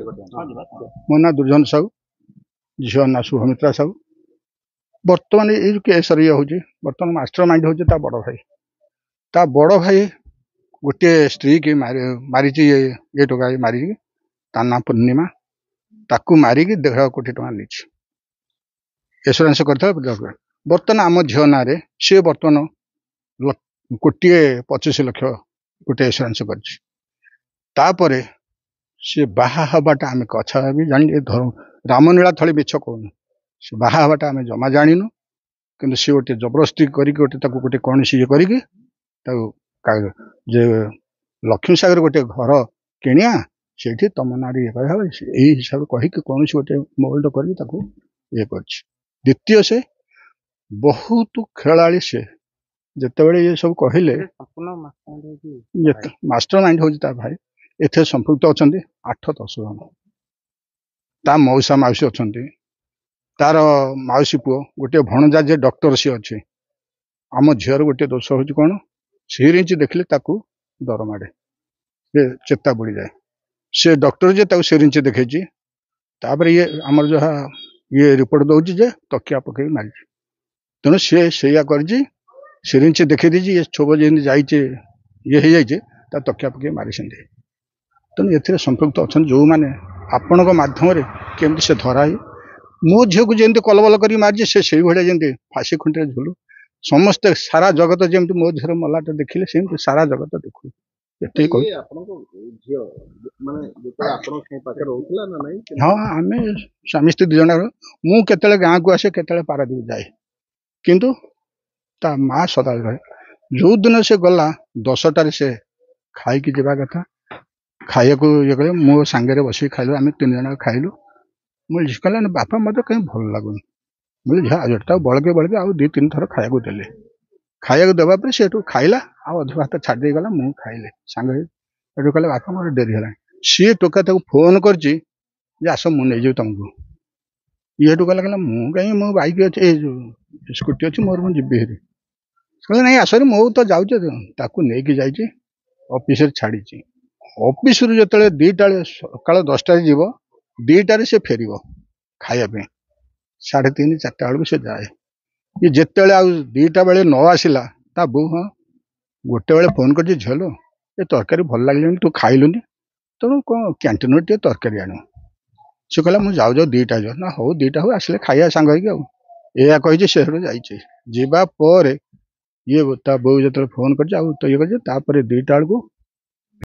मो ना दुर्जन साहू झील ना शुभमित्रा साहू बर्तमान ये केस बर्तमान मास्टर माइंड हूँ बड़ भाई बड़ भाई गोटे स्त्री की मारी ये टोका मारी ता ना पूर्णिमा ताकू मारिकी 1.5 कोटी टका नहीं एसुरांस कर बर्तमान आम झील ना सी बर्तमान 1,25,00,000 गोटे एसुरांस कर सी बाहा हवाटा आम कछा भी जानी रामनीला थली मिछ कहून से बाहा हवाटा आम जमा जानिनु कि सी गोटे जबरदस्ती गोटे कौन सी करके लक्ष्मी सागर गोटे घर किणिया से तुम ना यही हिसाब कहीकि कौन गोटे मोल्ड कर द्वितीय से बहुत खेलाड़ी से जिते ये सब कहले मास्टर माइंड हूँ भाई एथे संपुक्त अच्छा 8-10 जन ता मौसा मौसी अच्छा तार मौसी पुओ गोटे भणजा जे डॉक्टर सी अच्छे आम झीर गोटे दोष हूँ कौन सिरिंच देखले ताकू डर माड़े चेता बुड़ी जाए से डॉक्टर जे सिरिंच देखे ये आमर जहाँ ये रिपोर्ट दौर जे तकिया पकई मारी तेणु सी से कर सिरिंच देखी दीजिए ये छोब जमी जाइए ये हो जाइए तकिया पकई मारी तेणु ए संपुक्त अच्छा जो मैंने आपण मध्यम केमती से धरा मो झील को जमी कलबल कर मारी से भाया जमी फाँसी खुंटे झुलू समस्ते सारा जगत जमी मो झील मलाटा देखिले सेमती सारा जगत देखू हाँ आम स्वामी स्त्री 2 जन मुझे गाँव को आसे के पारादीप जाए किंतु ता माँ सदा रहे जो दिन से गला 10टार से खाई जावा कथा खाया को ये कह मो सांगे बस खाइलु आम 3 जन खाइलु मुझे कहला बापा मत कहीं भल लगुन मुझे झा बड़के बड़के आउ 2-3 थर खाया देले खाया देवापर से खाइला आध भात छाड़ी गला मुझे खाइले सांगे कहले बापा मोर डेरी है सी टोका फोन कर आस मुझे तुमको ये टोका कहला मु कहीं मो बाइक अच्छे स्कूटी अच्छी मोर मुझे हेरी कहले नहीं आसरी मो तो जाऊँ नहीं जाइए ऑफिस छाड़ी ऑफिस जो 2टा सकाल 10टार जीव 2टार से फेर खायापी 3:30-4 बेलू से जाए ये जिते 2टा बेले न आसला ता बो हाँ गोटे बेले फोन कर झल ये तरकारी भल लगे तू खाइलुनि तेणु कौन कैंटीन टे तरकारी आण से कहला मुझे जाऊ 2टा जो ना हो 2टा हो आसले खाया सांग या कही से जावापर ये बो जो फोन कर 2टा बेलू